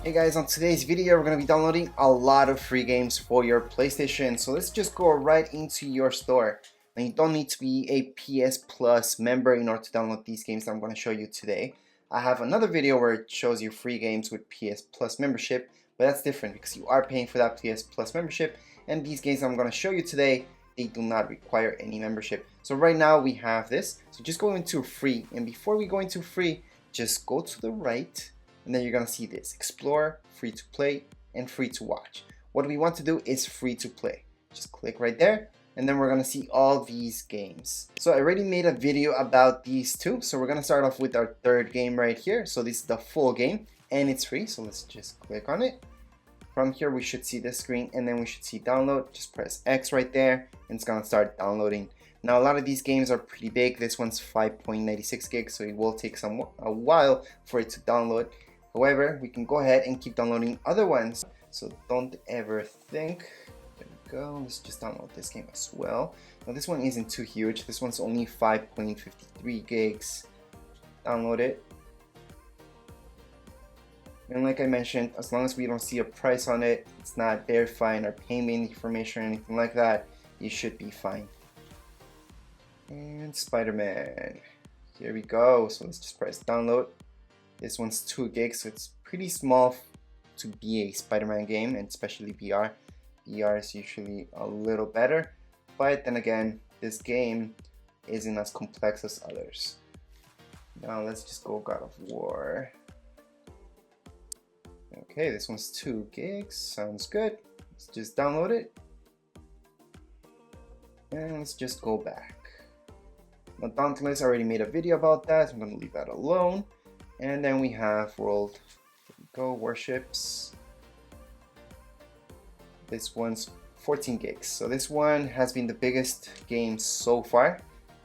Hey guys, on today's video we're going to be downloading a lot of free games for your PlayStation. So let's just go right into your store. Now you don't need to be a PS Plus member in order to download these games that I'm going to show you today. I have another video where it shows you free games with PS Plus membership, but that's different because you are paying for that PS Plus membership, and these games I'm going to show you today, they do not require any membership. So right now we have this, so just go into free, and before we go into free, just go to the right. And then you're gonna see this: explore, free to play, and free to watch. What we want to do is free to play. Just click right there, and then we're gonna see all these games. So I already made a video about these two, so we're gonna start off with our third game right here. So this is the full game, and it's free, so let's just click on it. From here we should see this screen, and then we should see download. Just press X right there, and it's gonna start downloading. Now a lot of these games are pretty big. This one's 5.96 gigs, so it will take a while for it to download. However, we can go ahead and keep downloading other ones, so don't ever think. There we go. Let's just download this game as well. Now this one isn't too huge. This one's only 5.53 gigs. Download it. And like I mentioned, as long as we don't see a price on it, it's not verifying our payment information or anything like that, you should be fine. And Spider-Man. Here we go. So let's just press download. This one's 2 gigs, so it's pretty small to be a Spider-Man game, and especially VR. VR is usually a little better, but then again, this game isn't as complex as others. Now let's just go God of War. Okay, this one's 2 gigs, sounds good. Let's just download it. And let's just go back. Now Dauntless, I already made a video about that, so I'm gonna leave that alone. And then we have World Warships. This one's 14 gigs. So this one has been the biggest game so far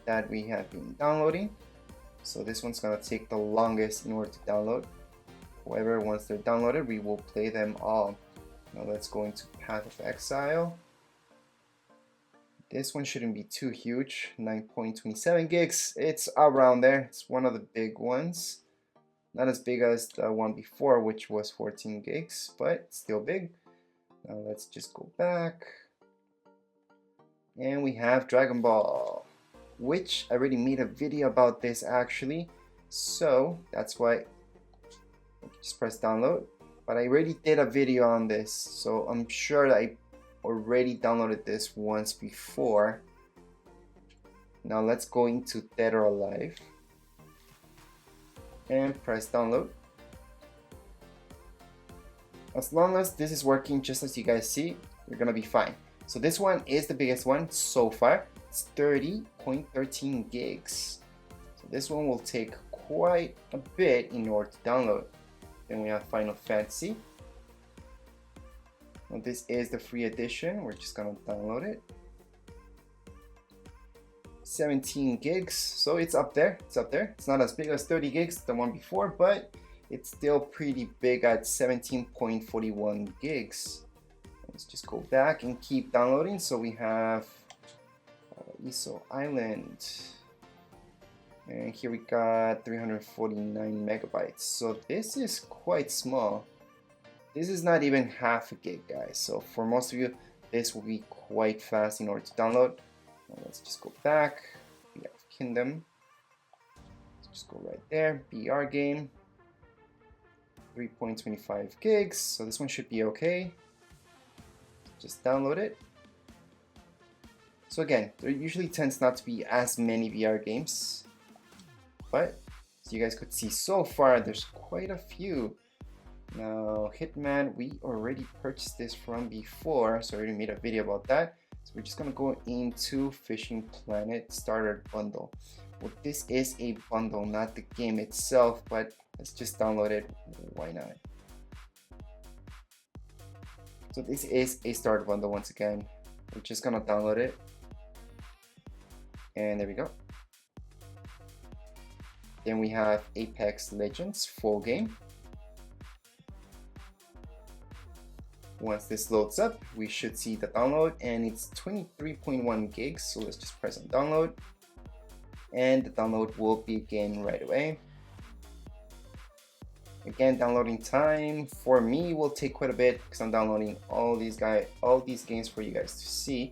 that we have been downloading. So this one's gonna take the longest in order to download. However, once they're downloaded, we will play them all. Now let's go into Path of Exile. This one shouldn't be too huge, 9.27 gigs. It's around there. It's one of the big ones. Not as big as the one before, which was 14 gigs, but still big. Now let's just go back. And we have Dragon Ball, which I already made a video about this actually. So that's why just press download. But I already did a video on this, so I'm sure that I already downloaded this once before. Now let's go into Dead or Alive. And press download. As long as this is working just as you guys see, you're gonna be fine. So this one is the biggest one so far. It's 30.13 gigs. So this one will take quite a bit in order to download. Then we have Final Fantasy. Now this is the free edition. We're just gonna download it. 17 gigs, so it's up there. It's not as big as 30 gigs, the one before, but it's still pretty big at 17.41 gigs. Let's just go back and keep downloading. So we have Iso Island, and here we got 349 megabytes. So this is quite small. This is not even half a gig, guys. So for most of you, this will be quite fast in order to download. Let's just go back. We have Kingdom. Let's just go right there. BR game. 3.25 gigs. So this one should be okay. Just download it. So again, there usually tends not to be as many VR games, but as you guys could see so far, there's quite a few. Now Hitman, we already purchased this from before, so I already made a video about that. So we're just gonna go into Fishing Planet Starter Bundle. Well, this is a bundle, not the game itself, but let's just download it. Why not? So this is a starter bundle once again. We're just gonna download it. And there we go. Then we have Apex Legends full game. Once this loads up, we should see the download, and it's 23.1 gigs. So let's just press on download, and the download will begin right away. Again, downloading time for me will take quite a bit because I'm downloading all these games for you guys to see.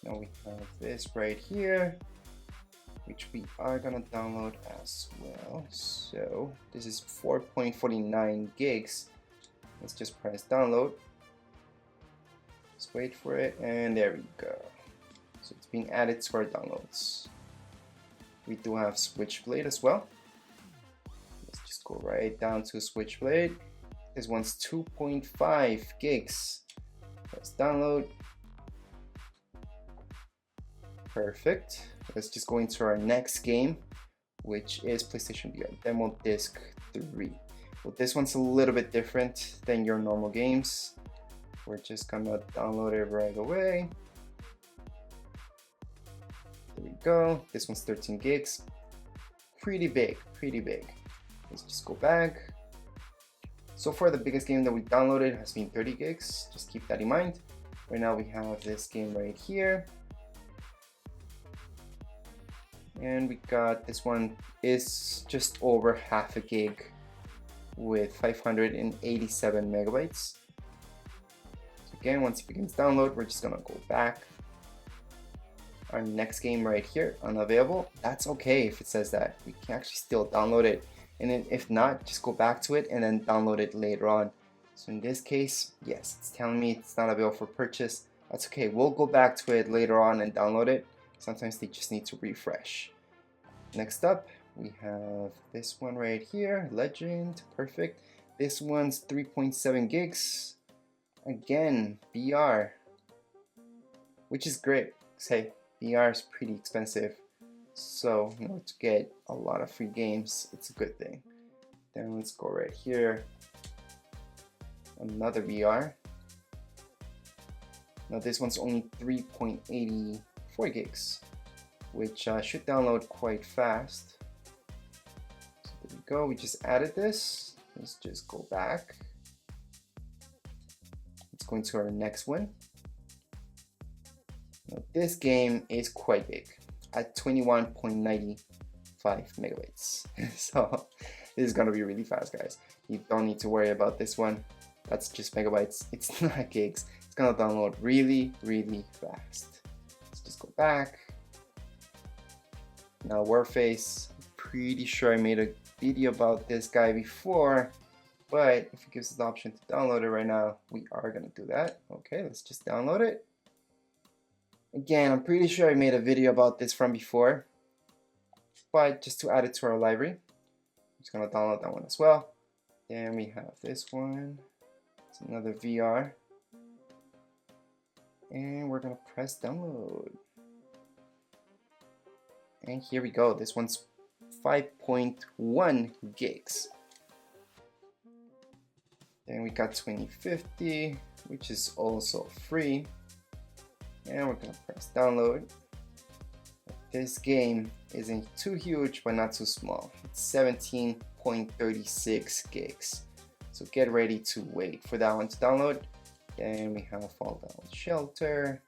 Now we have this right here, which we are gonna download as well. So this is 4.49 gigs. Let's just press download. Let's wait for it, and there we go. So it's being added to our downloads. We do have Switchblade as well. Let's just go right down to Switchblade. This one's 2.5 gigs. Let's download. Perfect. Let's just go into our next game, which is PlayStation VR Demo Disc 3. Well, this one's a little bit different than your normal games. We're just gonna download it right away. There we go. This one's 13 gigs. Pretty big, pretty big. Let's just go back. So far, the biggest game that we downloaded has been 30 gigs. Just keep that in mind. Right now, we have this game right here. And we got this one is just over half a gig with 587 megabytes. So again, once it begins download, we're just gonna go back. Our next game right here, unavailable. That's okay if it says that. We can actually still download it. And then if not, just go back to it and then download it later on. So in this case, yes, it's telling me it's not available for purchase. That's okay. We'll go back to it later on and download it. Sometimes they just need to refresh. Next up, we have this one right here, Legend, perfect. This one's 3.7 gigs. Again, VR, which is great. Hey, VR is pretty expensive. So, to get a lot of free games, it's a good thing. Then let's go right here. Another VR. Now this one's only 3.84 gigs, which should download quite fast. So there we go, we just added this. Let's just go back. Let's go into our next one. Now this game is quite big at 21.95 megabytes. So this is gonna be really fast, guys. You don't need to worry about this one. That's just megabytes, it's not gigs. It's gonna download really, really fast. Let's just go back. Now Warface, pretty sure I made a video about this guy before, but if it gives us the option to download it right now, we are gonna do that. Okay, let's just download it. Again, I'm pretty sure I made a video about this from before, but just to add it to our library, I'm just gonna download that one as well. Then we have this one. It's another VR. And we're gonna press download. And here we go. This one's 5.1 gigs. Then we got 2050, which is also free. And we're gonna press download. This game isn't too huge, but not too small. It's 17.36 gigs. So get ready to wait for that one to download. Then we have Fall Down Shelter.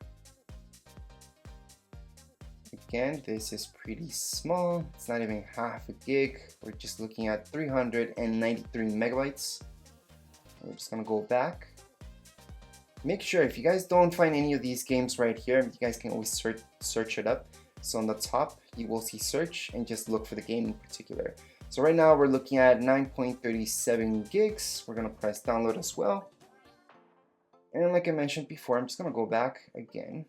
Again, this is pretty small. It's not even half a gig. We're just looking at 393 megabytes. We're just gonna go back. Make sure if you guys don't find any of these games right here, you guys can always search it up. So on the top, you will see search and just look for the game in particular. So right now we're looking at 9.37 gigs. We're gonna press download as well. And like I mentioned before, I'm just gonna go back again.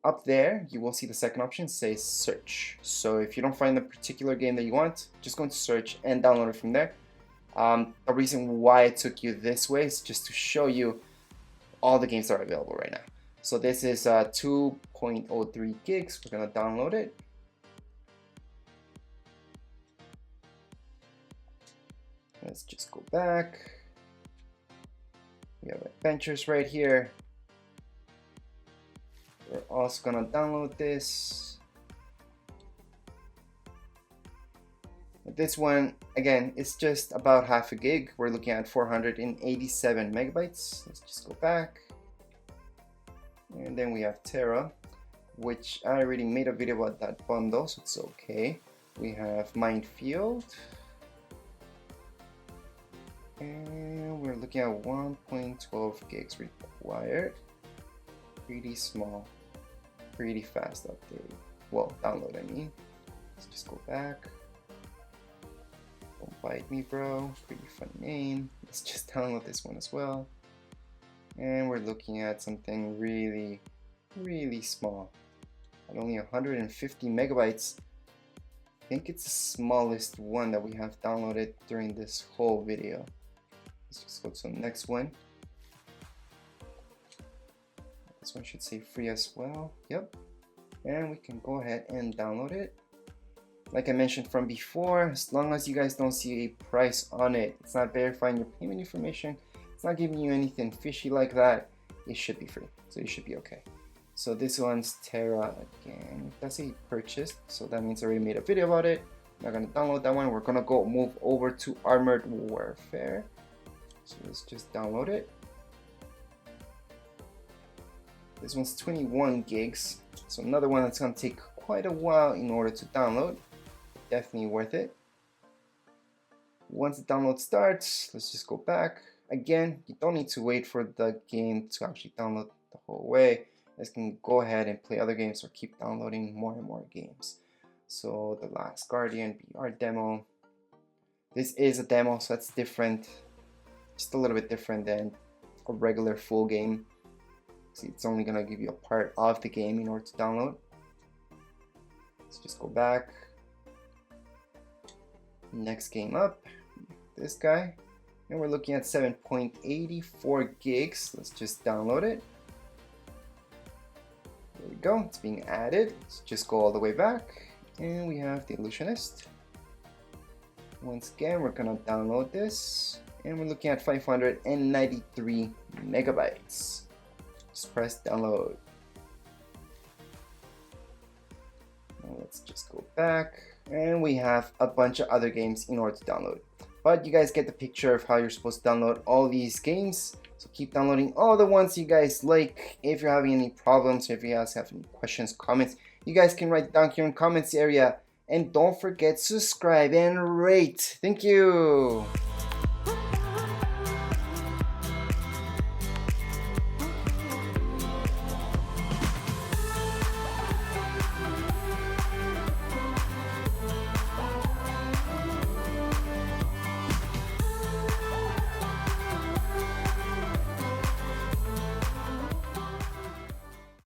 Up there, you will see the second option says search. So if you don't find the particular game that you want, just go into search and download it from there. The reason why I took you this way is just to show you all the games that are available right now. So this is 2.03 gigs. We're gonna download it. Let's just go back. We have adventures right here. We're also gonna download this. This one, again, it's just about half a gig. We're looking at 487 megabytes. Let's just go back. And then we have Terra, which I already made a video about that bundle, so it's okay. We have Minefield. And we're looking at 1.12 gigs required. Pretty small, pretty fast update. Well, download, I mean. Let's just go back. Don't bite me, bro. Pretty funny name. Let's just download this one as well. And we're looking at something really, really small. At only 150 megabytes. I think it's the smallest one that we have downloaded during this whole video. Let's just go to the next one. This one should say free as well. Yep. And we can go ahead and download it. Like I mentioned from before, as long as you guys don't see a price on it, it's not verifying your payment information, it's not giving you anything fishy like that, it should be free. So you should be okay. So this one's Terra again. That's a purchased, so that means I already made a video about it. I'm not gonna download that one. We're gonna go move over to Armored Warfare. So let's just download it. This one's 21 gigs. So another one that's gonna take quite a while in order to download. Definitely worth it. Once the download starts, let's just go back. Again, you don't need to wait for the game to actually download the whole way. You can go ahead and play other games or keep downloading more and more games. So the Last Guardian BR demo. This is a demo, so that's different. Just a little bit different than a regular full game. See, it's only gonna give you a part of the game in order to download. Let's just go back. Next game up, this guy. And we're looking at 7.84 gigs. Let's just download it. There we go, it's being added. Let's just go all the way back. And we have the Illusionist. Once again, we're gonna download this. And we're looking at 593 megabytes. Just press download. Now let's just go back. And we have a bunch of other games in order to download. But you guys get the picture of how you're supposed to download all these games. So keep downloading all the ones you guys like. If you're having any problems, if you guys have any questions, comments, you guys can write down here in the comments area. And don't forget to subscribe and rate. Thank you.